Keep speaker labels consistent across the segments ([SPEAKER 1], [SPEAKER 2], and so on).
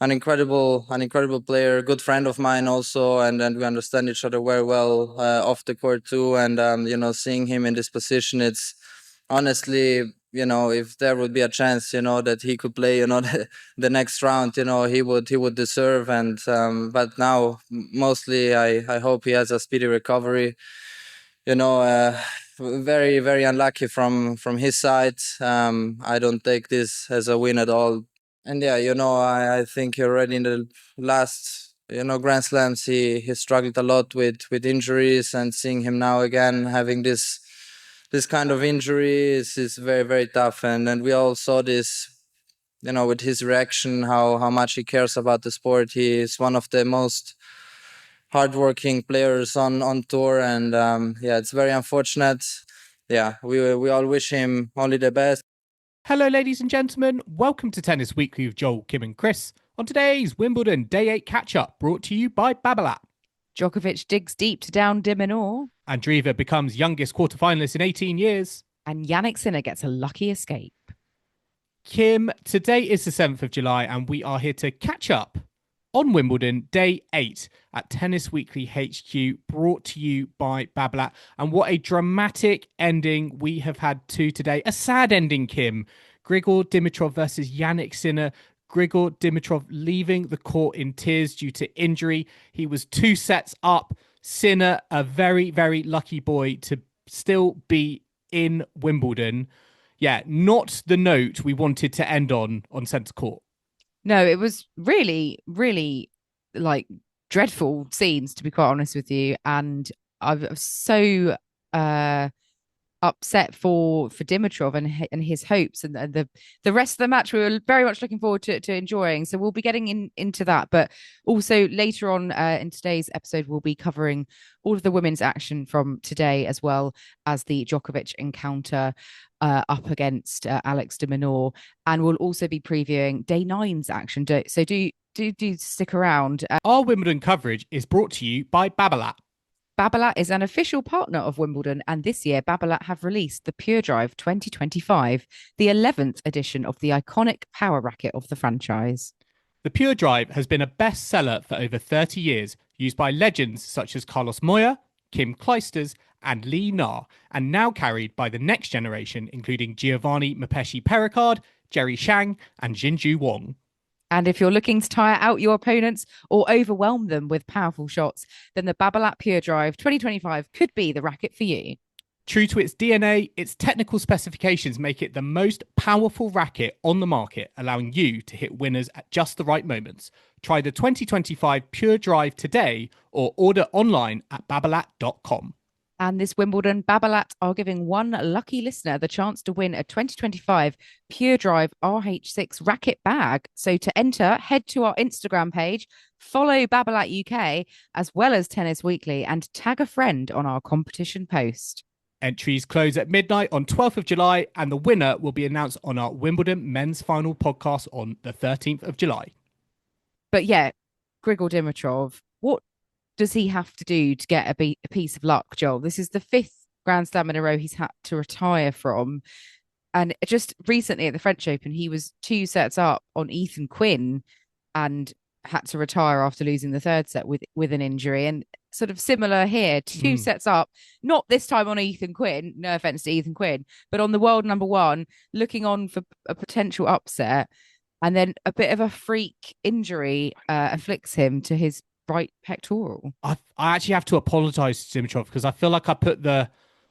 [SPEAKER 1] an incredible player, good friend of mine also, and we understand each other very well off the court too. And seeing him in this position, it's honestly, if there would be a chance, that he could play, the next round, he would deserve. And but now, mostly, I hope he has a speedy recovery. Very very unlucky from his side. I don't take this as a win at all. And yeah, I think already in the last, Grand Slams, he struggled a lot with injuries, and seeing him now again having this kind of injury is very, very tough. And we all saw this, with his reaction, how much he cares about the sport. He is one of the most hardworking players on tour, and yeah, it's very unfortunate. Yeah, we all wish him only the best.
[SPEAKER 2] Hello, ladies and gentlemen. Welcome to Tennis Weekly with Joel, Kim and Chris. On today's Wimbledon Day 8 catch-up, brought to you by Babolat.
[SPEAKER 3] Djokovic digs deep to down de Minaur.
[SPEAKER 2] Andreeva becomes youngest quarter-finalist in 18 years.
[SPEAKER 3] And Jannik Sinner gets a lucky escape.
[SPEAKER 2] Kim, today is the 7th of July and we are here to catch up on Wimbledon Day 8 at Tennis Weekly HQ, brought to you by Babolat. And what a dramatic ending we have had to today. A sad ending, Kim. Grigor Dimitrov versus Jannik Sinner. Grigor Dimitrov leaving the court in tears due to injury. He was 2 sets up. Sinner, a very, very lucky boy to still be in Wimbledon. Yeah, not the note we wanted to end on centre court.
[SPEAKER 3] No, it was really, really dreadful scenes, to be quite honest with you. And I was so upset for Dimitrov and his hopes, and the rest of the match we were very much looking forward to enjoying. So we'll be getting into that, but also later on in today's episode we'll be covering all of the women's action from today, as well as the Djokovic encounter up against Alex de Minaur, and we'll also be previewing Day 9's action. So do stick around.
[SPEAKER 2] Our Wimbledon coverage is brought to you by Babolat.
[SPEAKER 3] Babolat is an official partner of Wimbledon, and this year Babolat have released the Pure Drive 2025, the 11th edition of the iconic power racket of the franchise.
[SPEAKER 2] The Pure Drive has been a bestseller for over 30 years, used by legends such as Carlos Moya, Kim Clijsters, and Li Na, and now carried by the next generation, including Giovanni Mapeshi-Pericard, Jerry Shang, and Jinju Wang.
[SPEAKER 3] And if you're looking to tire out your opponents or overwhelm them with powerful shots, then the Babolat Pure Drive 2025 could be the racket for you.
[SPEAKER 2] True to its DNA, its technical specifications make it the most powerful racket on the market, allowing you to hit winners at just the right moments. Try the 2025 Pure Drive today or order online at babolat.com.
[SPEAKER 3] And this Wimbledon, Babolat are giving one lucky listener the chance to win a 2025 Pure Drive RH6 racket bag. So to enter, head to our Instagram page, follow Babolat UK, as well as Tennis Weekly, and tag a friend on our competition post.
[SPEAKER 2] Entries close at midnight on 12th of July, and the winner will be announced on our Wimbledon men's final podcast on the 13th of July.
[SPEAKER 3] But yeah, Grigor Dimitrov, what does he have to do to get a piece of luck, Joel? This is the 5th Grand Slam in a row he's had to retire from. And just recently at the French Open, he was 2 sets up on Ethan Quinn and had to retire after losing the 3rd set with an injury. And sort of similar here, 2 sets up, not this time on Ethan Quinn, no offense to Ethan Quinn, but on the world number 1, looking on for a potential upset. And then a bit of a freak injury afflicts him to his right pectoral.
[SPEAKER 2] I actually have to apologize to Dimitrov because I feel like I put the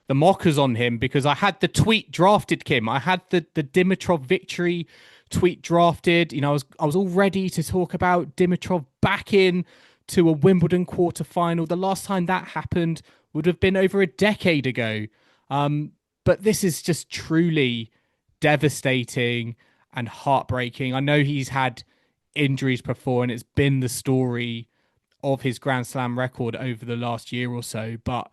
[SPEAKER 2] mockers on him because I had the tweet drafted, Kim. I had the Dimitrov victory tweet drafted. I was all ready to talk about Dimitrov back in to a Wimbledon quarterfinal. The last time that happened would have been over a decade ago. But this is just truly devastating and heartbreaking. I know he's had injuries before and it's been the story of his Grand Slam record over the last year or so, but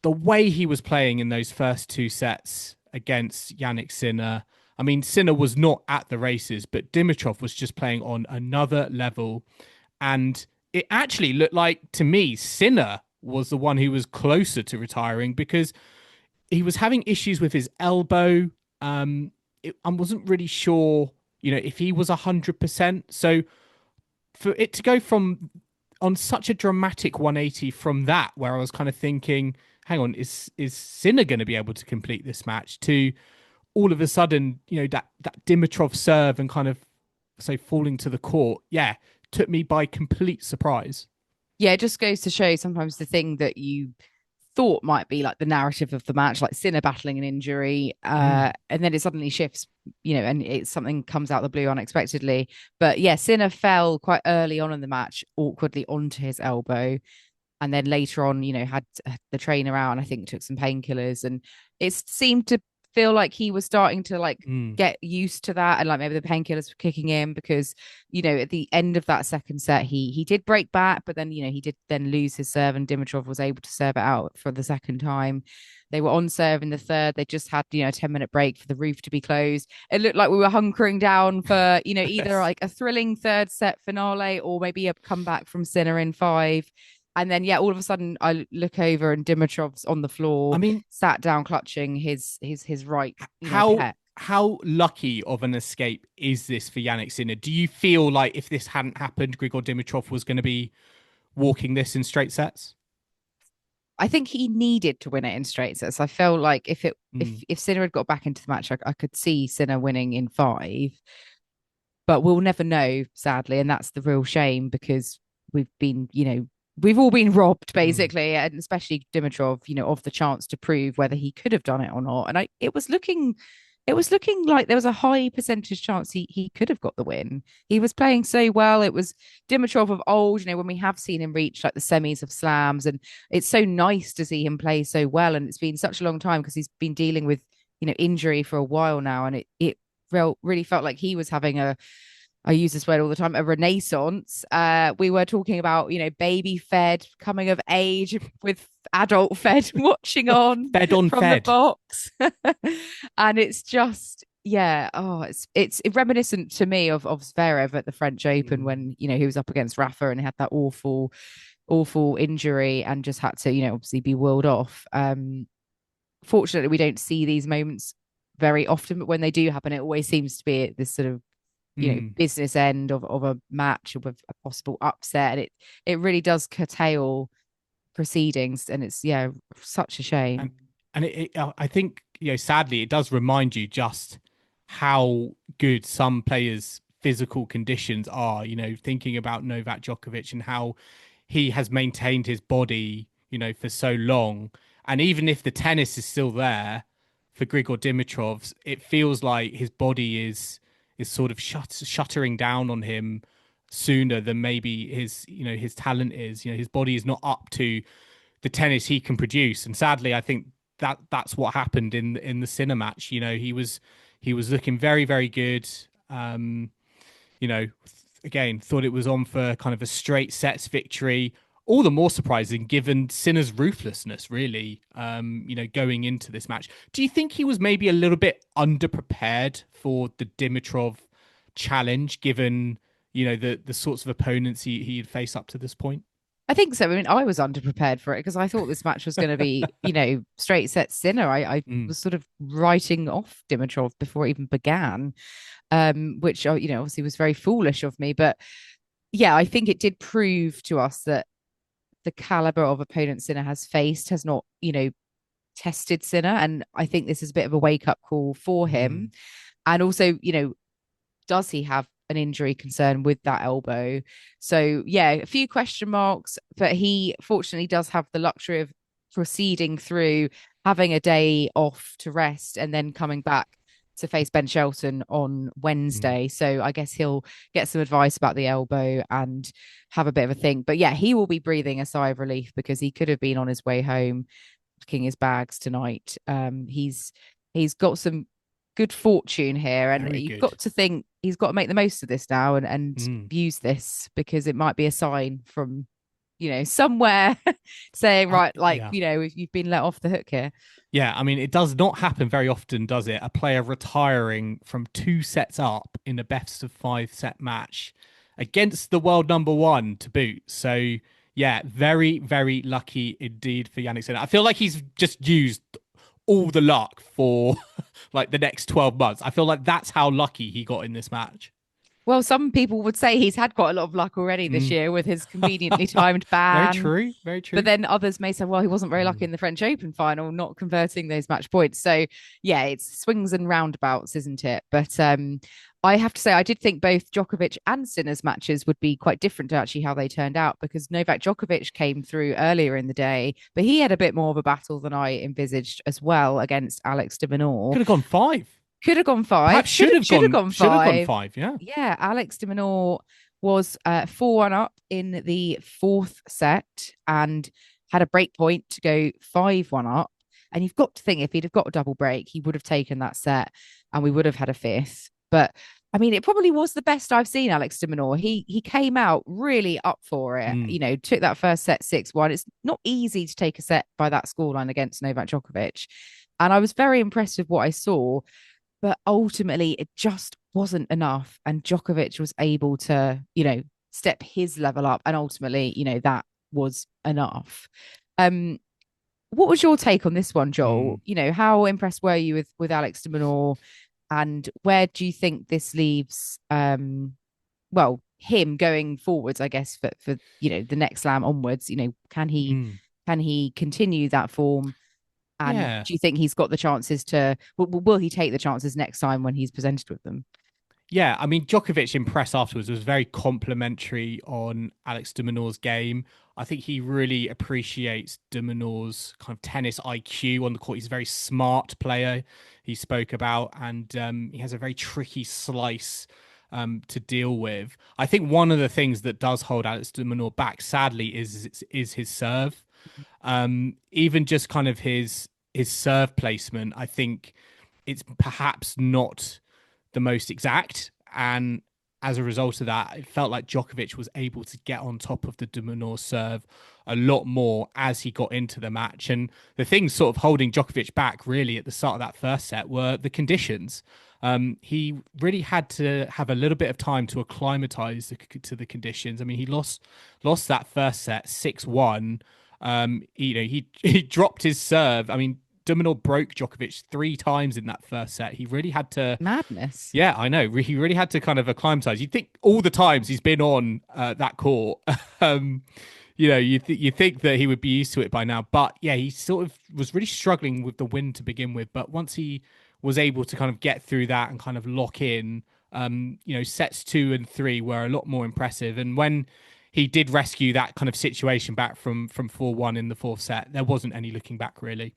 [SPEAKER 2] the way he was playing in those first 2 sets against Jannik Sinner, I mean, Sinner was not at the races, but Dimitrov was just playing on another level. And it actually looked like, to me, Sinner was the one who was closer to retiring because he was having issues with his elbow. I wasn't really sure, if he was 100%. So for it to go from on such a dramatic 180 from that, where I was kind of thinking, hang on, is Sinner going to be able to complete this match, to all of a sudden, that Dimitrov serve and kind of falling to the court, took me by complete surprise.
[SPEAKER 3] Yeah, it just goes to show sometimes the thing that you thought might be like the narrative of the match, like Sinner battling an injury, and then it suddenly shifts, and it's something comes out of the blue unexpectedly. But yeah, Sinner fell quite early on in the match, awkwardly onto his elbow, and then later on, had the trainer out and I think took some painkillers, and it seemed to feel like he was starting to get used to that, and like maybe the painkillers were kicking in, because at the end of that second set he did break back, but then he did then lose his serve, and Dimitrov was able to serve it out for the second time. They were on serve in the third. They just had a 10-minute break for the roof to be closed. It looked like we were hunkering down for either like a thrilling third set finale or maybe a comeback from Sinner in 5. And then, all of a sudden, I look over and Dimitrov's on the floor.
[SPEAKER 2] I mean,
[SPEAKER 3] sat down, clutching his right.
[SPEAKER 2] How lucky of an escape is this for Jannik Sinner? Do you feel like if this hadn't happened, Grigor Dimitrov was going to be walking this in straight sets?
[SPEAKER 3] I think he needed to win it in straight sets. I felt like if Sinner had got back into the match, I could see Sinner winning in 5. But we'll never know, sadly, and that's the real shame, because we've been, we've all been robbed, basically, and especially Dimitrov, of the chance to prove whether he could have done it or not. And it was looking like there was a high percentage chance he could have got the win. He was playing so well. It was Dimitrov of old, when we have seen him reach like the semis of slams, and it's so nice to see him play so well. And it's been such a long time because he's been dealing with, injury for a while now. And it really felt like he was having I use this word all the time, a renaissance. We were talking about, baby Fed coming of age with adult Fed watching on
[SPEAKER 2] Fed on
[SPEAKER 3] from
[SPEAKER 2] Fed.
[SPEAKER 3] the box. And it's just, it's reminiscent to me of Zverev at the French Open when, he was up against Rafa and had that awful injury and just had to, obviously be whirled off. Fortunately, we don't see these moments very often, but when they do happen, it always seems to be this sort of business end of a match with a possible upset, and it really does curtail proceedings, and it's such a shame.
[SPEAKER 2] And I think sadly it does remind you just how good some players' physical conditions are. Thinking about Novak Djokovic and how he has maintained his body for so long, and even if the tennis is still there for Grigor Dimitrov, it feels like his body is sort of shuttering down on him sooner than maybe his talent is. His body is not up to the tennis he can produce, and sadly, I think that's what happened in the Sinner match. He was looking very, very good. Again, thought it was on for kind of a straight sets victory. All the more surprising given Sinner's ruthlessness, really, going into this match. Do you think he was maybe a little bit underprepared for the Dimitrov challenge, given, the sorts of opponents he'd faced up to this point?
[SPEAKER 3] I think so. I mean, I was underprepared for it because I thought this match was going to be, straight set Sinner. I was sort of writing off Dimitrov before it even began, which, obviously was very foolish of me. But yeah, I think it did prove to us that the caliber of opponent Sinner has faced has not, tested Sinner. And I think this is a bit of a wake-up call for him. And also, does he have an injury concern with that elbow? So, yeah, a few question marks, but he fortunately does have the luxury of proceeding through, having a day off to rest, and then coming back to face Ben Shelton on Wednesday. So I guess he'll get some advice about the elbow and have a bit of a think. But yeah, he will be breathing a sigh of relief because he could have been on his way home packing his bags tonight. He's got some good fortune here, and you've got to think he's got to make the most of this now and use this, because it might be a sign from somewhere saying, right, you've been let off the hook here.
[SPEAKER 2] Yeah, I mean, it does not happen very often, does it? A player retiring from 2 sets up in a best of 5 set match against the world number 1 to boot. So yeah, very, very lucky indeed for Jannik Sinner. I feel like he's just used all the luck for like the next 12 months. I feel like that's how lucky he got in this match.
[SPEAKER 3] Well, some people would say he's had quite a lot of luck already this year with his conveniently timed ban.
[SPEAKER 2] Very true, very true.
[SPEAKER 3] But then others may say, well, he wasn't very lucky in the French Open final, not converting those match points. So yeah, it's swings and roundabouts, isn't it? But I have to say, I did think both Djokovic and Sinner's matches would be quite different to actually how they turned out, because Novak Djokovic came through earlier in the day, but he had a bit more of a battle than I envisaged as well against Alex de Minaur.
[SPEAKER 2] Could have gone 5.
[SPEAKER 3] Could have gone 5.
[SPEAKER 2] Perhaps should have gone 5.
[SPEAKER 3] Should have
[SPEAKER 2] gone 5, yeah.
[SPEAKER 3] Yeah, Alex de Minaur was 4-1 up in the 4th set and had a break point to go 5-1 up. And you've got to think, if he'd have got a double break, he would have taken that set and we would have had a 5th. But I mean, it probably was the best I've seen Alex de Minaur. He came out really up for it. You know, took that first set 6-1. It's not easy to take a set by that scoreline against Novak Djokovic. And I was very impressed with what I saw. But ultimately, it just wasn't enough. And Djokovic was able to, you know, step his level up. And ultimately, you know, that was enough. What was your take on this one, Joel? You know, how impressed were you with Alex de Minaur? And where do you think this leaves, well, him going forwards, I guess, for you know, the next slam onwards? You know, can he continue that form? And do you think he's got the chances to, will he take the chances next time when he's presented with them?
[SPEAKER 2] Yeah, I mean, Djokovic in press afterwards was very complimentary on Alex de Minaur's game. I think he really appreciates de Minaur's kind of tennis IQ on the court. He's a very smart player, he spoke about, and he has a very tricky slice to deal with. I think one of the things that does hold Alex de Minaur back, sadly, is his serve. Even just kind of his serve placement, I think it's perhaps not the most exact, and as a result of that, it felt like Djokovic was able to get on top of the de Minaur serve a lot more as he got into the match. And the things sort of holding Djokovic back really at the start of that first set were the conditions. He really had to have a little bit of time to acclimatize to the conditions. I mean, he lost that first set 6-1. You know, he dropped his serve. I mean, de Minaur broke Djokovic 3 times in that first set. He really had to...
[SPEAKER 3] Madness.
[SPEAKER 2] Yeah, I know. He really had to kind of acclimatize. You'd think all the times he's been on that court, you know, you think that he would be used to it by now. But yeah, he sort of was really struggling with the wind to begin with. But once he was able to kind of get through that and kind of lock in, you know, sets 2 and 3 were a lot more impressive. And when he did rescue that kind of situation back from 4-1 in the 4th set, there wasn't any looking back, really.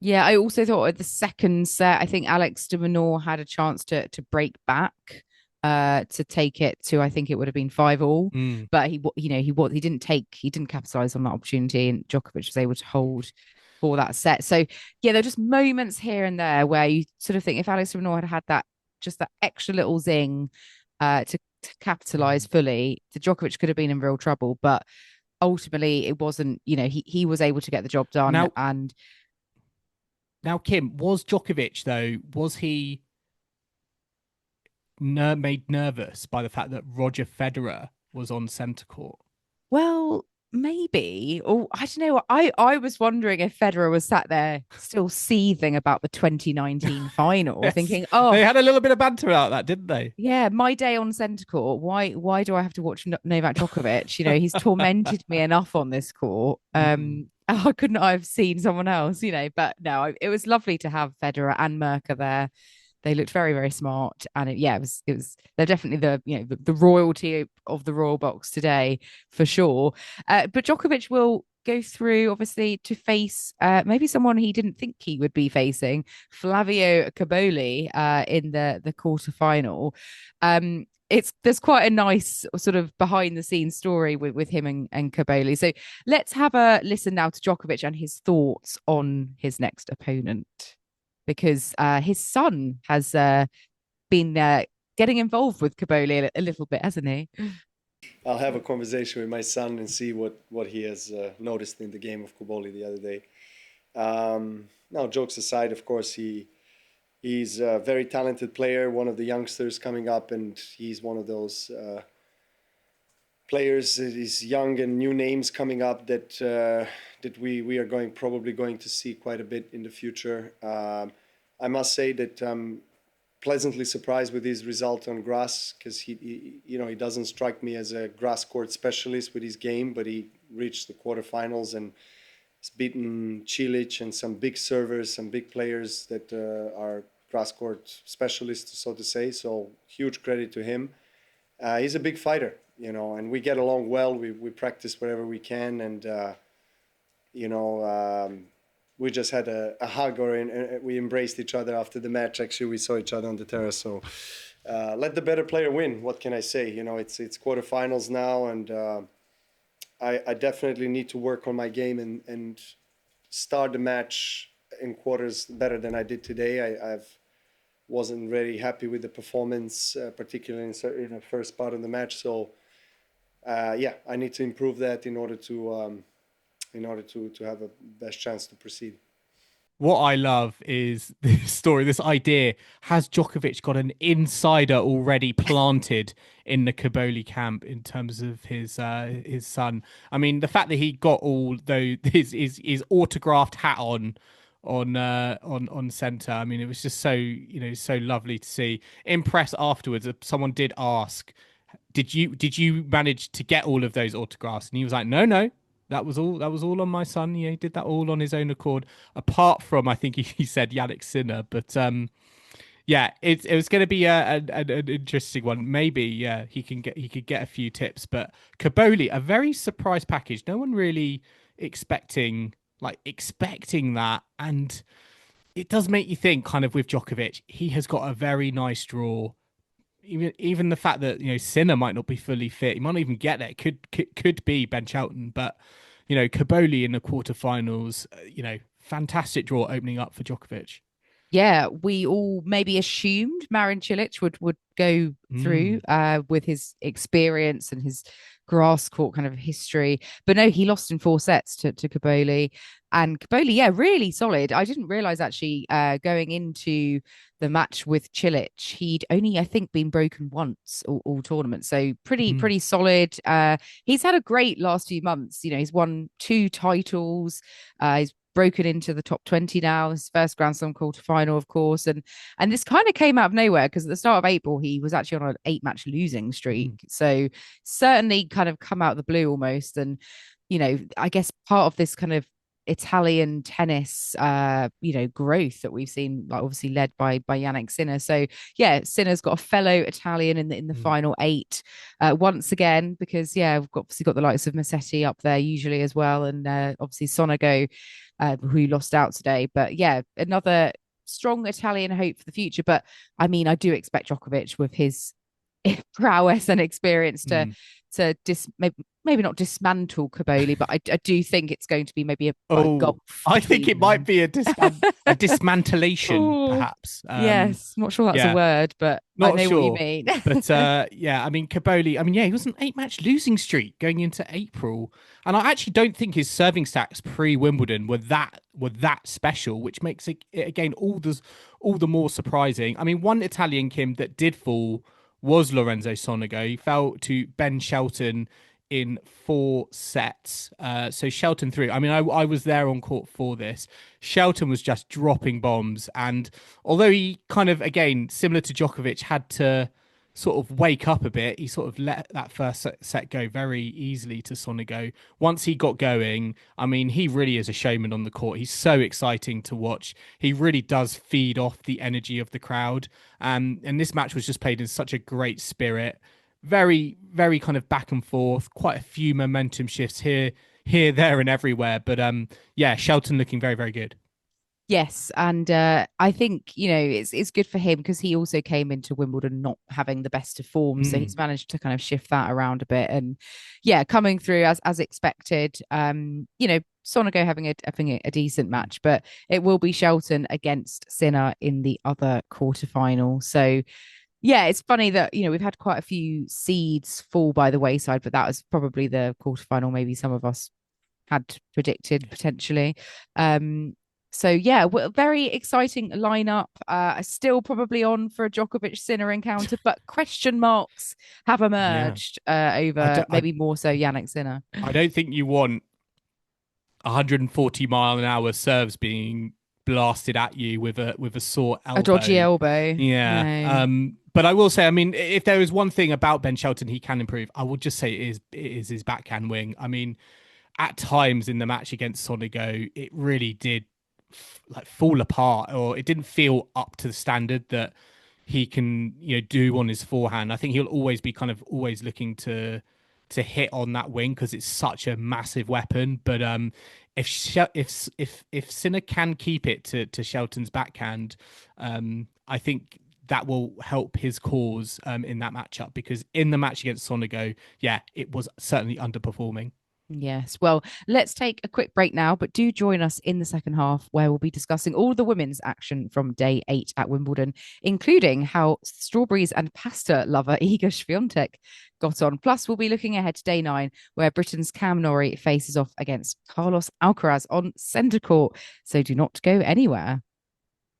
[SPEAKER 3] Yeah, I also thought at the second set, I think Alex de Minaur had a chance to break back, to take it to, I think it would have been 5-all, but he didn't capitalize on that opportunity, and Djokovic was able to hold for that set. So yeah, there are just moments here and there where you sort of think if Alex de Minaur had that extra little zing to capitalize fully, the Djokovic could have been in real trouble. But ultimately, it wasn't. You know, he was able to get the job done.
[SPEAKER 2] Now, Kim, was Djokovic, though, was he made nervous by the fact that Roger Federer was on centre court?
[SPEAKER 3] Well, maybe. Or I don't know. I was wondering if Federer was sat there still seething about the 2019 final,
[SPEAKER 2] Yes.
[SPEAKER 3] thinking, oh,
[SPEAKER 2] they had a little bit of banter about that, didn't they?
[SPEAKER 3] Yeah, my day on centre court. Why do I have to watch Novak Djokovic? You know, he's tormented me enough on this court. How couldn't I have seen someone else? You know, but no, it was lovely to have Federer and Mirka there. They looked very, very smart, and it was. They're definitely the royalty of the Royal Box today for sure. But Djokovic will go through, obviously, to face maybe someone he didn't think he would be facing, Flavio Cobolli, in the quarterfinal. There's quite a nice sort of behind the scenes story with him and Cobolli. So let's have a listen now to Djokovic and his thoughts on his next opponent, because his son has been getting involved with Cobolli a little bit, hasn't he?
[SPEAKER 4] I'll have a conversation with my son and see what he has noticed in the game of Cobolli the other day. Now, jokes aside, of course, he's a very talented player, one of the youngsters coming up, and he's one of those players, these young and new names coming up that we are probably going to see quite a bit in the future. I must say that pleasantly surprised with his result on grass, because he doesn't strike me as a grass court specialist with his game, but he reached the quarterfinals and has beaten Čilić and some big servers, some big players that are grass court specialists, so to say. So huge credit to him. He's a big fighter, and we get along well. We practice wherever we can, and we just had a hug, or we embraced each other after the match. Actually, we saw each other on the terrace. So let the better player win. What can I say? It's quarterfinals now, and I definitely need to work on my game and start the match in quarters better than I did today. I wasn't really happy with the performance, particularly in the first part of the match. So I need to improve that in order to have a best chance to proceed.
[SPEAKER 2] What I love is this story, this idea. Has Djokovic got an insider already planted in the Cobolli camp in terms of his son? I mean, the fact that he got all his autographed hat on center. I mean, it was just so so lovely to see. In press afterwards, someone did ask, did you manage to get all of those autographs? And he was like, no. That was all on my son. He did that all on his own accord. Apart from, I think he said Jannik Sinner, but it was going to be an interesting one. Maybe he could get a few tips. But Cobolli, a very surprise package. No one really expecting that, and it does make you think. Kind of with Djokovic, he has got a very nice draw. Even the fact that Sinner might not be fully fit, he might not even get there. Could be Ben Shelton, but Cobolli in the quarterfinals. Fantastic draw opening up for Djokovic.
[SPEAKER 3] Yeah, we all maybe assumed Marin Čilić would go through with his experience and his grass court kind of history, but no, he lost in 4 sets to Cobolli. And Cobolli, really solid. I didn't realize actually going into the match with Čilić, he'd only, I think, been broken once all tournament. So pretty solid. He's had a great last few months. He's won 2 titles. He's broken into the top 20 now. His first Grand Slam quarterfinal, of course. And this kind of came out of nowhere, because at the start of April, he was actually on an 8-match losing streak. So certainly kind of come out of the blue almost. And, I guess part of this kind of Italian tennis, growth that we've seen, like obviously led by Jannik Sinner. So yeah, Sinner's got a fellow Italian in the final 8 once again, because we've obviously got the likes of Musetti up there usually as well, and obviously Sonego, who lost out today. But yeah, another strong Italian hope for the future. But I mean, I do expect Djokovic, with his prowess and experience, to maybe not dismantle Cobolli, but I do think it's going to be maybe a golf.
[SPEAKER 2] I think it might be a dismantellation, perhaps.
[SPEAKER 3] Yes, not sure that's a word, but I know what you mean.
[SPEAKER 2] But I mean, Cobolli, he was an 8-match losing streak going into April, and I actually don't think his serving stats pre-Wimbledon were that special, which makes it again all the more surprising. I mean, one Italian, Kim, that did fall was Lorenzo Sonego. He fell to Ben Shelton in 4 sets. So Shelton threw. I mean, I was there on court for this. Shelton was just dropping bombs. And although he kind of, again, similar to Djokovic, had to sort of wake up a bit, he sort of let that first set go very easily to Sonego. Once he got going, I mean, he really is a showman on the court. He's so exciting to watch. He really does feed off the energy of the crowd. And this match was just played in such a great spirit. Very, very kind of back and forth, quite a few momentum shifts here, there, and everywhere. But Shelton looking very, very good.
[SPEAKER 3] Yes, and I think it's good for him, because he also came into Wimbledon not having the best of form, so he's managed to kind of shift that around a bit, and coming through as expected. Sonego having a decent match, but it will be Shelton against Sinner in the other quarterfinal. So yeah, it's funny that we've had quite a few seeds fall by the wayside, but that was probably the quarterfinal maybe some of us had predicted potentially. So yeah, very exciting lineup. Still probably on for a Djokovic Sinner encounter, but question marks have emerged over maybe more so Jannik Sinner.
[SPEAKER 2] I don't think you want 140-mile-an-hour serves being blasted at you with a sore elbow.
[SPEAKER 3] A dodgy elbow.
[SPEAKER 2] Yeah.
[SPEAKER 3] No.
[SPEAKER 2] But I will say, I mean, if there is one thing about Ben Shelton he can improve, I would just say it is his backhand wing. I mean, at times in the match against Sonego, it really did fall apart, or it didn't feel up to the standard that he can, do on his forehand. I think he'll always be kind of always looking to hit on that wing because it's such a massive weapon. But if Sinner can keep it to Shelton's backhand, I think that will help his cause in that matchup, because in the match against Sonego, it was certainly underperforming.
[SPEAKER 3] Yes. Well, let's take a quick break now, but do join us in the second half, where we'll be discussing all the women's action from day 8 at Wimbledon, including how strawberries and pasta lover Iga Świątek got on. Plus, we'll be looking ahead to day 9, where Britain's Cam Norrie faces off against Carlos Alcaraz on centre court. So do not go anywhere.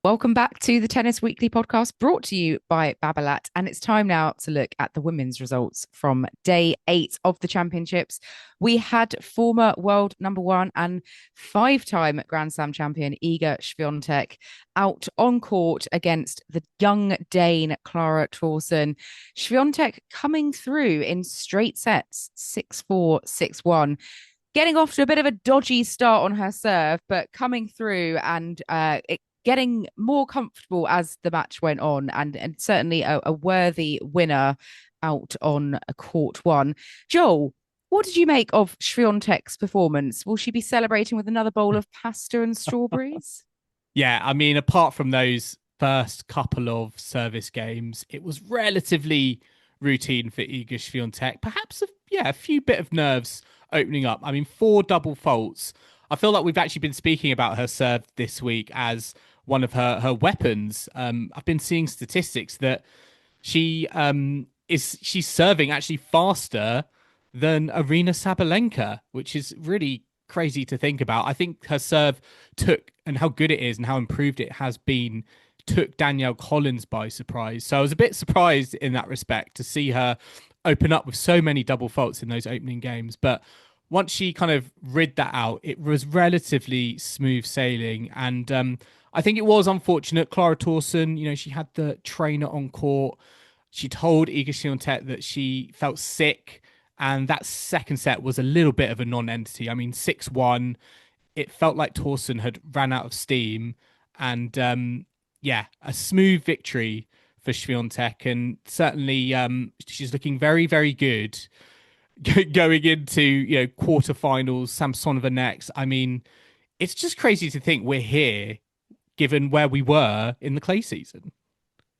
[SPEAKER 3] Welcome back to the Tennis Weekly podcast, brought to you by Babolat. And it's time now to look at the women's results from day 8 of the championships. We had former world number 1 and 5-time Grand Slam champion Iga Świątek out on court against the young Dane Clara Tauson. Świątek coming through in straight sets, 6-4, 6-1. Getting off to a bit of a dodgy start on her serve, but coming through and getting more comfortable as the match went on, and certainly a worthy winner out on court 1. Joel, what did you make of Świątek's performance? Will she be celebrating with another bowl of pasta and strawberries?
[SPEAKER 2] Yeah, I mean, apart from those first couple of service games, it was relatively routine for Iga Świątek. Perhaps a few bit of nerves opening up. I mean, 4 double faults. I feel like we've actually been speaking about her serve this week as one of her weapons. I've been seeing statistics that she's serving actually faster than Arina Sabalenka, which is really crazy to think about. I think her serve and how good it is and how improved it has been, took Danielle Collins by surprise. So I was a bit surprised in that respect to see her open up with so many double faults in those opening games. But once she kind of rid that out, it was relatively smooth sailing. And I think it was unfortunate. Clara Tauson, she had the trainer on court. She told Iga Świątek that she felt sick. And that second set was a little bit of a non-entity. I mean, 6-1, it felt like Tauson had ran out of steam. And a smooth victory for Świątek. And certainly she's looking very, very good going into quarterfinals. Samsonova next. I mean, it's just crazy to think we're here given where we were in the clay season.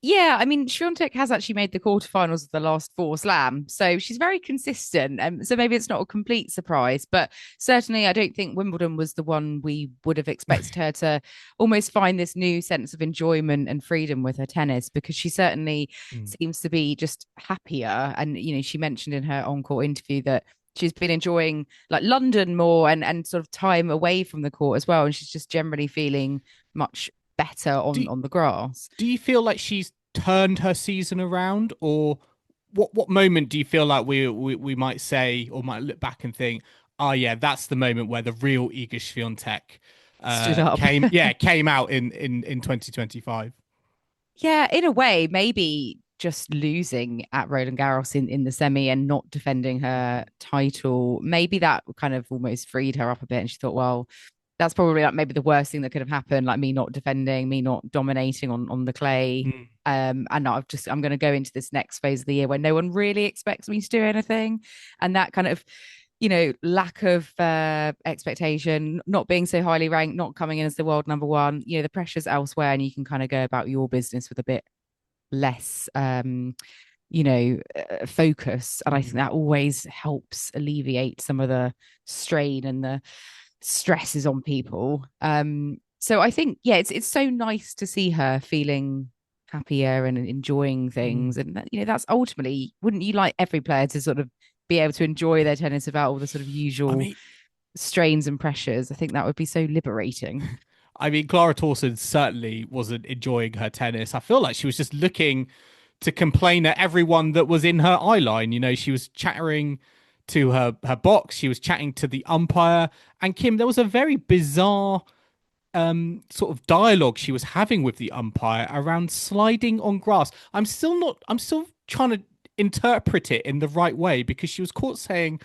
[SPEAKER 3] Yeah, I mean, Świątek has actually made the quarterfinals of the last 4 slams, so she's very consistent. So maybe it's not a complete surprise, but certainly I don't think Wimbledon was the one we would have expected her to almost find this new sense of enjoyment and freedom with her tennis, because she certainly seems to be just happier. And, she mentioned in her on-court interview that she's been enjoying like London more and sort of time away from the court as well. And she's just generally feeling much better on the grass. Do
[SPEAKER 2] you feel like she's turned her season around, or what moment do you feel like we might say or might look back and think, oh yeah, that's the moment where the real Iga Świątek came out in 2025?
[SPEAKER 3] Yeah, in a way, maybe just losing at Roland Garros in the semi and not defending her title, maybe that kind of almost freed her up a bit, and she thought, well, that's probably like maybe the worst thing that could have happened, like me not defending, me not dominating on the clay. And now I'm going to go into this next phase of the year where no one really expects me to do anything. And that kind of, lack of expectation, not being so highly ranked, not coming in as the world number 1, the pressure's elsewhere, and you can kind of go about your business with a bit less, focus. And I think that always helps alleviate some of the strain and the stresses on people. So I think, it's so nice to see her feeling happier and enjoying things. And, that's ultimately, wouldn't you like every player to sort of be able to enjoy their tennis without all the sort of usual strains and pressures? I think that would be so liberating.
[SPEAKER 2] I mean, Clara Tauson certainly wasn't enjoying her tennis. I feel like she was just looking to complain at everyone that was in her eye line. She was chattering to her box, she was chatting to the umpire. And Kim, there was a very bizarre sort of dialogue she was having with the umpire around sliding on grass. I'm still trying to interpret it in the right way, because she was caught saying,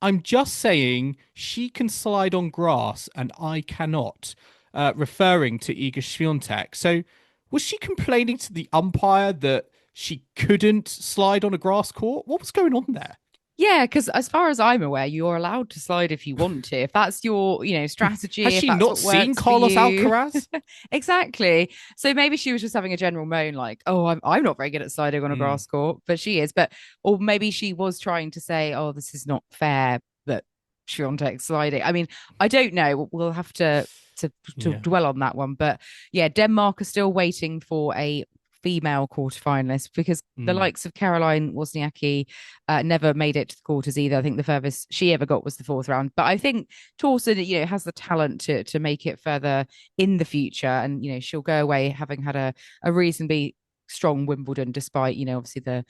[SPEAKER 2] I'm just saying she can slide on grass and I cannot, referring to Iga Świątek. So was she complaining to the umpire that she couldn't slide on a grass court? What was going on there?
[SPEAKER 3] Yeah, because as far as I'm aware, you're allowed to slide if you want to. If that's your, strategy.
[SPEAKER 2] Has
[SPEAKER 3] if
[SPEAKER 2] she
[SPEAKER 3] that's
[SPEAKER 2] not
[SPEAKER 3] what
[SPEAKER 2] seen
[SPEAKER 3] works for
[SPEAKER 2] Carlos
[SPEAKER 3] you.
[SPEAKER 2] Alcaraz?
[SPEAKER 3] Exactly. So maybe she was just having a general moan, like, "Oh, I'm not very good at sliding on a grass court," but she is. Or maybe she was trying to say, "Oh, this is not fair that Świątek's sliding." I mean, I don't know. We'll have to dwell on that one. But yeah, Denmark are still waiting for a female quarterfinalist, because the likes of Caroline Wozniacki never made it to the quarters either. I think the furthest she ever got was the fourth round. But I think Tauson, has the talent to make it further in the future, and she'll go away having had a reasonably strong Wimbledon, despite obviously the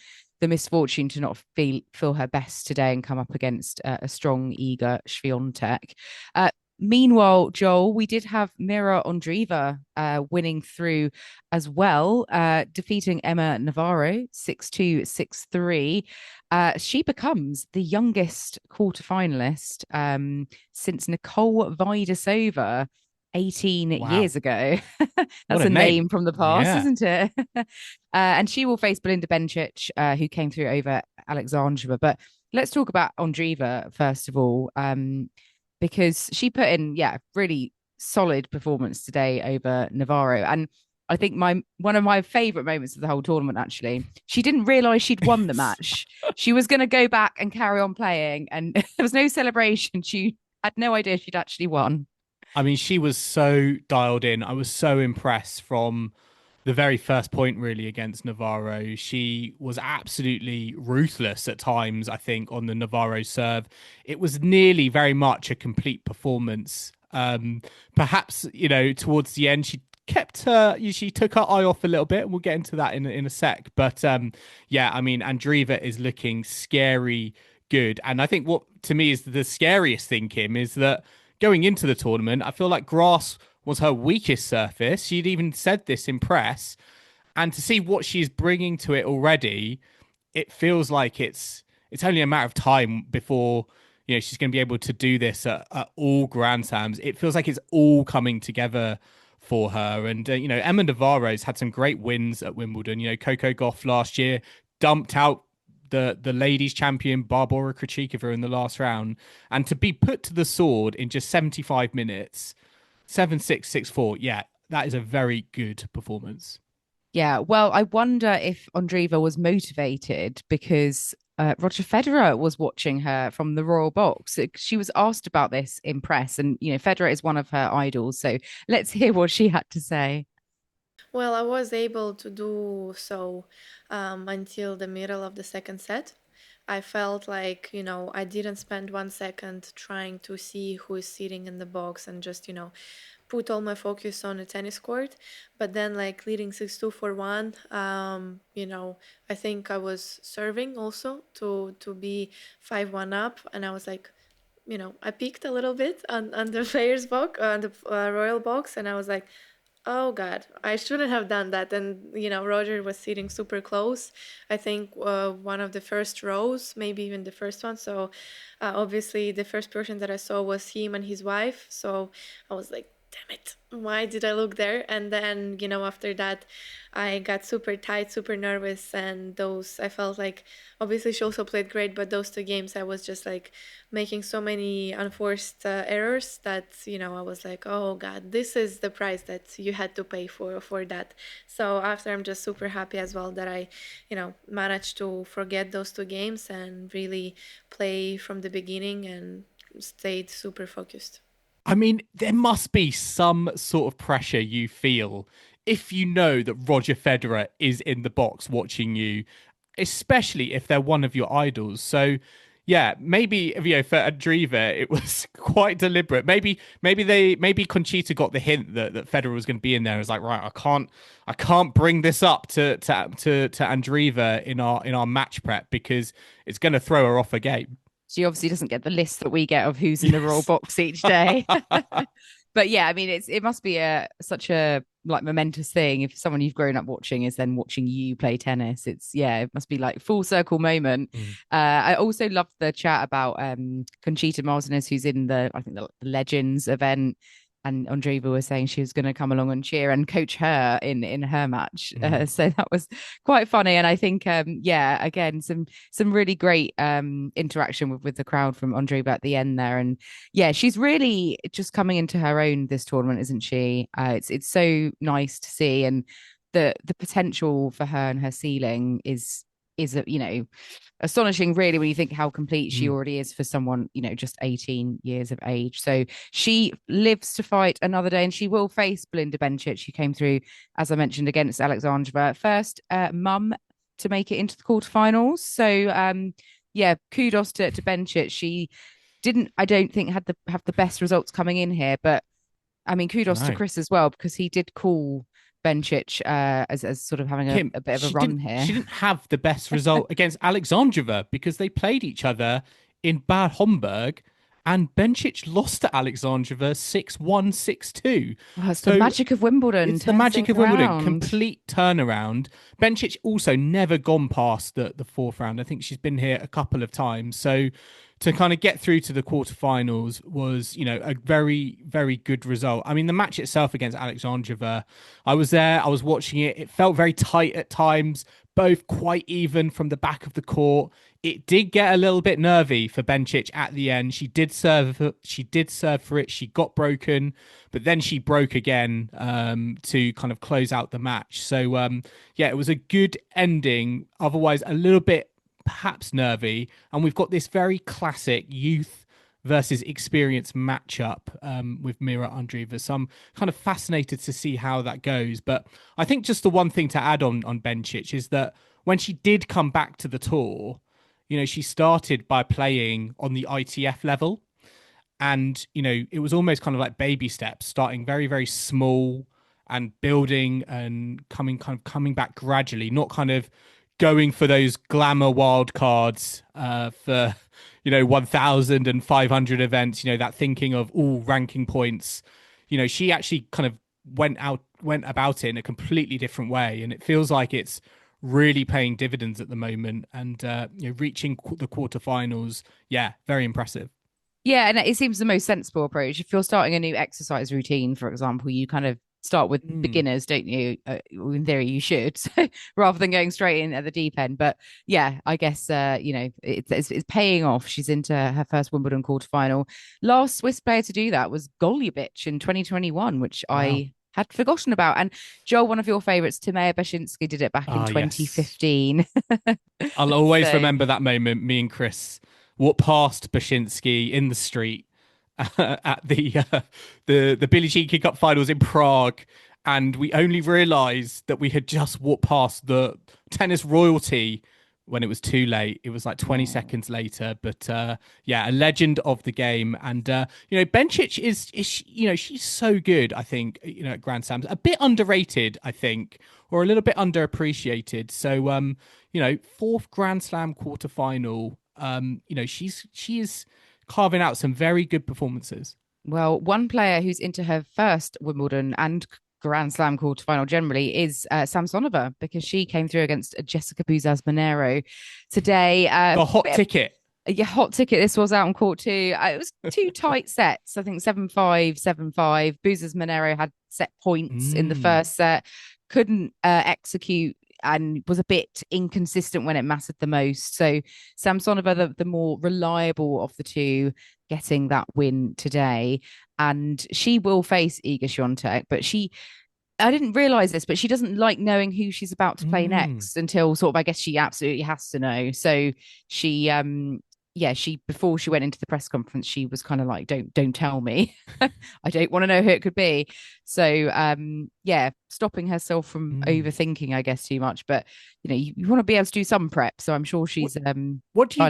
[SPEAKER 3] misfortune to not feel her best today and come up against a strong Iga Świątek. Meanwhile, Joel, we did have Mirra Andreeva winning through as well, defeating Emma Navarro 6-2, 6-3. She becomes the youngest quarterfinalist since Nicole Vidasova 18 years ago. That's a name from the past, isn't it? And she will face Belinda Bencic, who came through over Alexandrova. But let's talk about Andreeva first of all, because she put in, really solid performance today over Navarro. And I think one of my favorite moments of the whole tournament, actually, she didn't realize she'd won the match. She was going to go back and carry on playing, and there was no celebration. She had no idea she'd actually won.
[SPEAKER 2] I mean, she was so dialed in. I was so impressed from the very first point, really, against Navarro. She was absolutely ruthless at times, I think, on the Navarro serve. It was nearly very much a complete performance. Perhaps, towards the end, she took her eye off a little bit, and we'll get into that in a sec. But Andreeva is looking scary good. And I think what, to me, is the scariest thing, Kim, is that going into the tournament, I feel like grass was her weakest surface. She'd even said this in press. And to see what she's bringing to it already, it feels like it's only a matter of time before she's going to be able to do this at all Grand Slams. It feels like it's all coming together for her. And, Emma Navarro's had some great wins at Wimbledon. Coco Gauff last year dumped out the ladies champion Barbora Krejcikova in the last round. And to be put to the sword in just 75 minutes... 7-6, 6-4. Yeah, that is a very good performance.
[SPEAKER 3] Yeah, well, I wonder if Andreeva was motivated because Roger Federer was watching her from the Royal Box. She was asked about this in press, and Federer is one of her idols. So let's hear what she had to say.
[SPEAKER 5] Well, I was able to do so until the middle of the second set. I felt like, I didn't spend 1 second trying to see who is sitting in the box and just, put all my focus on the tennis court. But then, leading 6-2 for 1, I think I was serving also to be 5-1 up. And I was like, I peeked a little bit on the players' box, on the Royal Box. And I was like, oh God, I shouldn't have done that. And, Roger was sitting super close. I think one of the first rows, maybe even the first one. So obviously the first person that I saw was him and his wife. So I was like, damn it, why did I look there? And then, after that, I got super tight, super nervous. And I felt like, obviously she also played great, but those 2 games, I was just making so many unforced errors that, I was like, oh God, this is the price that you had to pay for that. So after, I'm just super happy as well that I, managed to forget those 2 games and really play from the beginning and stayed super focused.
[SPEAKER 2] I mean, there must be some sort of pressure you feel if you know that Roger Federer is in the box watching you, especially if they're one of your idols. So, yeah, maybe for Andreeva it was quite deliberate. Maybe Conchita got the hint that Federer was going to be in there. It was like, right, I can't bring this up to Andreeva in our match prep because it's going to throw her off a game.
[SPEAKER 3] She obviously doesn't get the list that we get of who's in the Royal Box each day. But yeah, I mean, it must be such a like momentous thing if someone you've grown up watching is then watching you play tennis. It must be like full circle moment. I also loved the chat about Conchita Martinez, who's in the Legends event, and Andreeva was saying she was going to come along and cheer and coach her in her match. So that was quite funny. And I think, again, some really great interaction with the crowd from Andreeva at the end there. And yeah, she's really just coming into her own this tournament, isn't she? It's so nice to see, and the potential for her and her ceiling is astonishing, really, when you think how complete she already is for someone, just 18 years of age. So she lives to fight another day, and she will face Belinda Bencic, who came through, as I mentioned, against Alexandrova, first mum to make it into the quarterfinals. So kudos to Bencic. She didn't, I don't think, have the best results coming in here, but I mean, kudos to Chris as well, because he did call Bencic as sort of having a bit of a run here.
[SPEAKER 2] She didn't have the best result against Alexandrova because they played each other in Bad Homburg, and Bencic lost to Alexandrova 6-1, 6-2.
[SPEAKER 3] Oh, it's the magic of Wimbledon.
[SPEAKER 2] It's the magic of Wimbledon. Complete turnaround. Bencic also never gone past the fourth round. I think she's been here a couple of times. So to kind of get through to the quarterfinals was, a very, very good result. I mean, the match itself against Alexandrova, I was there, I was watching it. It felt very tight at times, both quite even from the back of the court. It did get a little bit nervy for Bencic at the end. She did serve for it. She got broken, but then she broke again to kind of close out the match. So, it was a good ending. Otherwise, a little bit perhaps nervy, and we've got this very classic youth versus experience matchup with Mirra Andreeva. So I'm kind of fascinated to see how that goes. But I think just the one thing to add on Bencic is that when she did come back to the tour, she started by playing on the ITF level, and it was almost kind of like baby steps, starting very, very small and building and coming back gradually, not kind of going for those glamour wild cards for 1,000 and 500 events, that thinking of all ranking points. She actually kind of went about it in a completely different way, and it feels like it's really paying dividends at the moment, and reaching the quarterfinals, very impressive.
[SPEAKER 3] Yeah, and it seems the most sensible approach. If you're starting a new exercise routine, for example, you kind of start with beginners, don't you? In theory, you should, rather than going straight in at the deep end. But yeah, I guess it's paying off. She's into her first Wimbledon quarterfinal. Last Swiss player to do that was Golubic in 2021, which I had forgotten about. And Joel, one of your favorites, Timea Besinski, did it back in 2015. Yes.
[SPEAKER 2] I'll always remember that moment. Me and Chris walked past Besinski in the street at the Billie Jean King Cup finals in Prague, and we only realized that we had just walked past the tennis royalty when it was too late. It was like 20 seconds later, but a legend of the game. And Bencic is she's so good, I think, at Grand Slams, a bit underrated, I think, or a little bit underappreciated. So fourth Grand Slam quarterfinal, she is carving out some very good performances.
[SPEAKER 3] Well, one player who's into her first Wimbledon and Grand Slam quarterfinal generally is Samsonova, because she came through against Jessica Bouzas Maneiro today.
[SPEAKER 2] A hot ticket.
[SPEAKER 3] Yeah, hot ticket. This was out on court too. It was two tight sets. I think 7-5, 7-5. Bouzas Maneiro had set points in the first set, couldn't execute, and was a bit inconsistent when it mattered the most. So Samsonova, the more reliable of the two, getting that win today. And she will face Iga Świątek, but I didn't realize this, but she doesn't like knowing who she's about to play next until sort of, I guess she absolutely has to know. So she before she went into the press conference, she was kind of like, don't tell me. I don't want to know who it could be. So stopping herself from overthinking, I guess, too much. But you want to be able to do some prep. So I'm sure she's
[SPEAKER 2] what do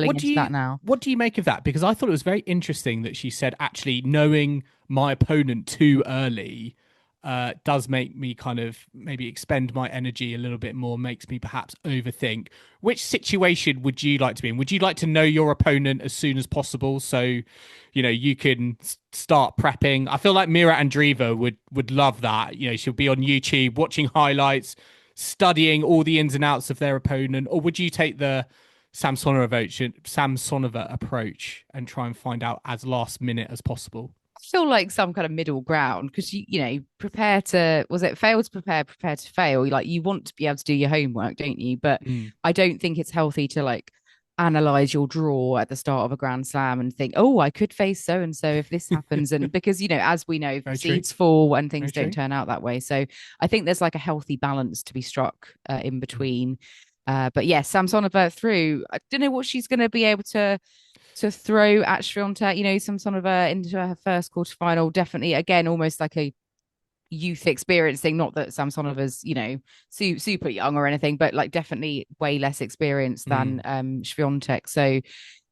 [SPEAKER 2] you make of that? Because I thought it was very interesting that she said, actually, knowing my opponent too early does make me kind of maybe expend my energy a little bit more, makes me perhaps overthink. Which situation would you like to be in? Would you like to know your opponent as soon as possible so, you know, you can start prepping? I feel like Mirra Andreeva would love that. You know, she'll be on YouTube watching highlights, studying all the ins and outs of their opponent. Or would you take the Samsonova approach and try and find out as last minute as possible?
[SPEAKER 3] I feel like some kind of middle ground, because you know, fail to prepare to fail. Like, you want to be able to do your homework, don't you? But I don't think it's healthy to like analyze your draw at the start of a Grand Slam and think, oh, I could face so and so if this happens. And because, you know, as we know, seeds fall and things don't turn out that way. So I think there's like a healthy balance to be struck in between. But yeah, Samsonova through. I don't know what she's going to be able to throw at Świątek, you know, Samsonova into her first quarterfinal. Definitely, again, almost like a youth experience thing. Not that Samsonova's, you know, super young or anything, but like definitely way less experience than Świątek. So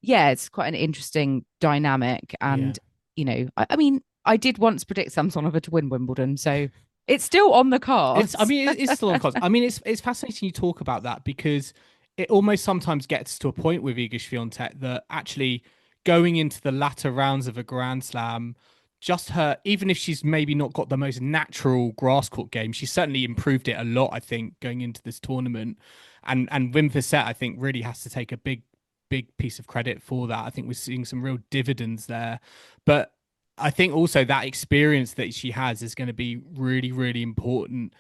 [SPEAKER 3] yeah, it's quite an interesting dynamic. And, you know, I mean, I did once predict Samsonova to win Wimbledon, so it's still on the cards.
[SPEAKER 2] It's still on the cards. I mean, it's fascinating you talk about that, because it almost sometimes gets to a point with Iga Świątek that actually going into the latter rounds of a Grand Slam, just her, even if she's maybe not got the most natural grass court game, she certainly improved it a lot, I think, going into this tournament. And Wim Fissette, I think, really has to take a big piece of credit for that. I think we're seeing some real dividends there. But I think also that experience that she has is going to be really, really important.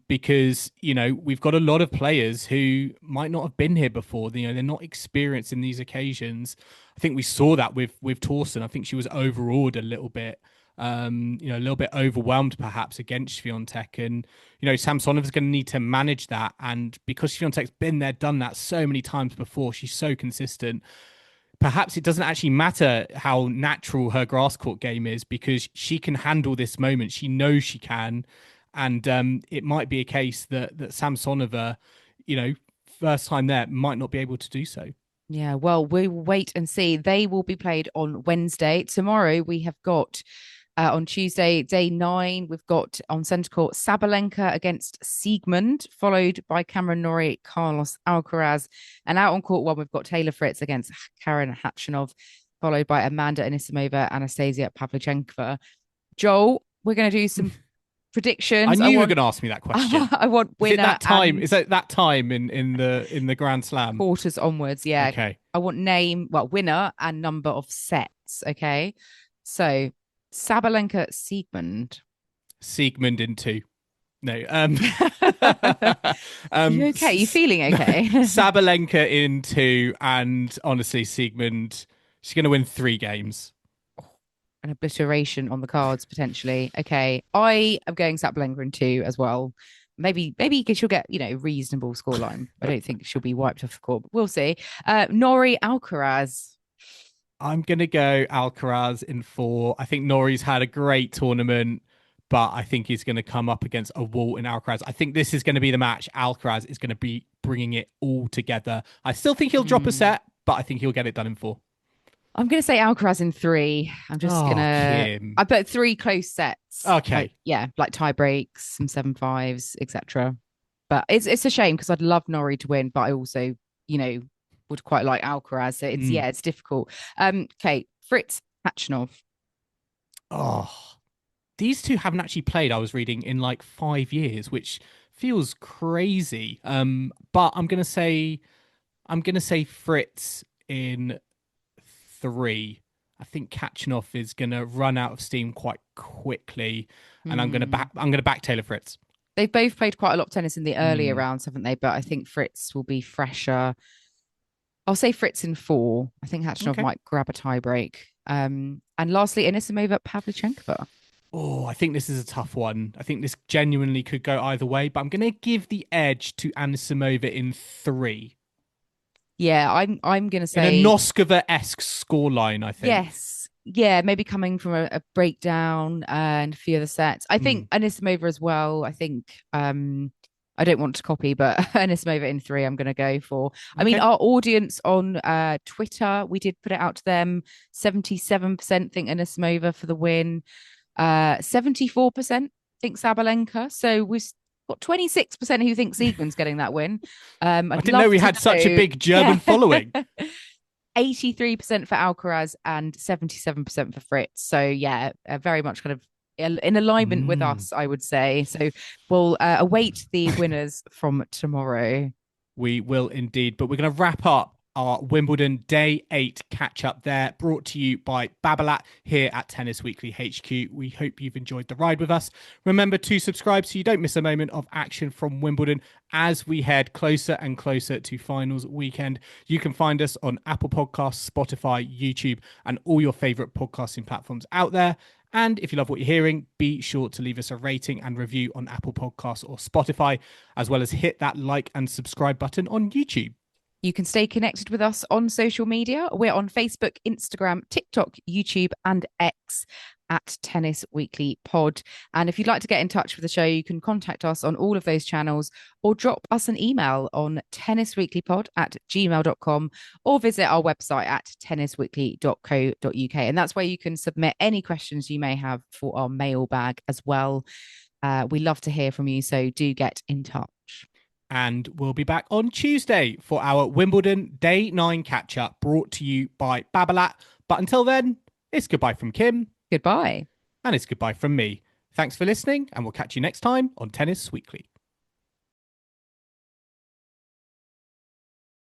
[SPEAKER 2] Because, you know, we've got a lot of players who might not have been here before. You know, they're not experienced in these occasions. I think we saw that with Tauson. I think she was overawed a little bit, you know, a little bit overwhelmed perhaps against Świątek. And, you know, Samsonova's going to need to manage that. And because Świątek's been there, done that so many times before, she's so consistent. Perhaps it doesn't actually matter how natural her grass court game is, because she can handle this moment. She knows she can. And it might be a case that Samsonova, you know, first time there, might not be able to do so.
[SPEAKER 3] Yeah, well, we will wait and see. They will be played on Wednesday. Tomorrow we have got, on Tuesday, day 9, we've got on centre court Sabalenka against Siegmund, followed by Cameron Norrie, Carlos Alcaraz. And out on court 1, we've got Taylor Fritz against Karen Khachanov, followed by Amanda Anisimova, Anastasia Pavlyuchenkova. Joel, we're going to do some predictions.
[SPEAKER 2] I knew you were going to ask me that question.
[SPEAKER 3] I want winner.
[SPEAKER 2] Is it that time in the Grand Slam?
[SPEAKER 3] Quarters onwards, yeah.
[SPEAKER 2] Okay.
[SPEAKER 3] I want winner and number of sets. Okay. So Sabalenka Siegmund.
[SPEAKER 2] Siegmund in 2. No.
[SPEAKER 3] You okay? You feeling okay?
[SPEAKER 2] Sabalenka in 2, and honestly, Siegmund, she's going to win 3 games.
[SPEAKER 3] An obliteration on the cards potentially. Okay, I am going Sabalenka in 2 as well. Maybe she'll get, you know, reasonable scoreline. I don't think she'll be wiped off the court, but we'll see. Norrie Alcaraz.
[SPEAKER 2] I'm gonna go Alcaraz in 4. I think Norrie's had a great tournament, but I think he's going to come up against a wall in Alcaraz. I think this is going to be the match. Alcaraz is going to be bringing it all together. I still think he'll drop a set, but I think he'll get it done in 4.
[SPEAKER 3] I'm going to say Alcaraz in 3. I'm just going to... I put 3 close sets.
[SPEAKER 2] Okay.
[SPEAKER 3] Like, yeah, like tie breaks, some 7-5s, etc. But it's a shame, because I'd love Norrie to win, but I also, you know, would quite like Alcaraz. So it's difficult. Okay, Fritz Khachanov.
[SPEAKER 2] Oh, these two haven't actually played, I was reading, in like 5 years, which feels crazy. But I'm going to say Fritz in 3. I think Khachanov is going to run out of steam quite quickly, and I'm going to back Taylor Fritz.
[SPEAKER 3] They've both played quite a lot of tennis in the earlier rounds, haven't they? But I think Fritz will be fresher. I'll say Fritz in 4. I think Khachanov might grab a tie break. And lastly, Anisimova Pavlyuchenkova.
[SPEAKER 2] Oh, I think this is a tough one. I think this genuinely could go either way, but I'm going to give the edge to Anisimova in 3.
[SPEAKER 3] Yeah, I'm going to say...
[SPEAKER 2] in a Noskova-esque scoreline, I think.
[SPEAKER 3] Yes. Yeah, maybe coming from a breakdown and a few other sets. I think Anisimova as well. I think... I don't want to copy, but Anisimova in 3 I'm going to go for. I mean, our audience on Twitter, we did put it out to them. 77% think Anisimova for the win. 74% think Sabalenka. So we've got 26% who think Siegemund's getting that win.
[SPEAKER 2] I didn't know we had such a big German following.
[SPEAKER 3] 83% for Alcaraz and 77% for Fritz. So yeah, very much kind of in alignment with us, I would say. So we'll await the winners from tomorrow.
[SPEAKER 2] We will indeed. But we're going to wrap up our Wimbledon Day 8 catch-up there, brought to you by Babolat here at Tennis Weekly HQ. We hope you've enjoyed the ride with us. Remember to subscribe so you don't miss a moment of action from Wimbledon as we head closer and closer to finals weekend. You can find us on Apple Podcasts, Spotify, YouTube, and all your favourite podcasting platforms out there. And if you love what you're hearing, be sure to leave us a rating and review on Apple Podcasts or Spotify, as well as hit that like and subscribe button on YouTube.
[SPEAKER 3] You can stay connected with us on social media. We're on Facebook, Instagram, TikTok, YouTube, and X at Tennis Weekly Pod. And if you'd like to get in touch with the show, you can contact us on all of those channels or drop us an email on tennisweeklypod@gmail.com or visit our website at tennisweekly.co.uk. And that's where you can submit any questions you may have for our mailbag as well. We love to hear from you, so do get in touch.
[SPEAKER 2] And we'll be back on Tuesday for our Wimbledon Day 9 catch-up, brought to you by Babolat. But until then, it's goodbye from Kim.
[SPEAKER 3] Goodbye.
[SPEAKER 2] And it's goodbye from me. Thanks for listening, and we'll catch you next time on Tennis Weekly.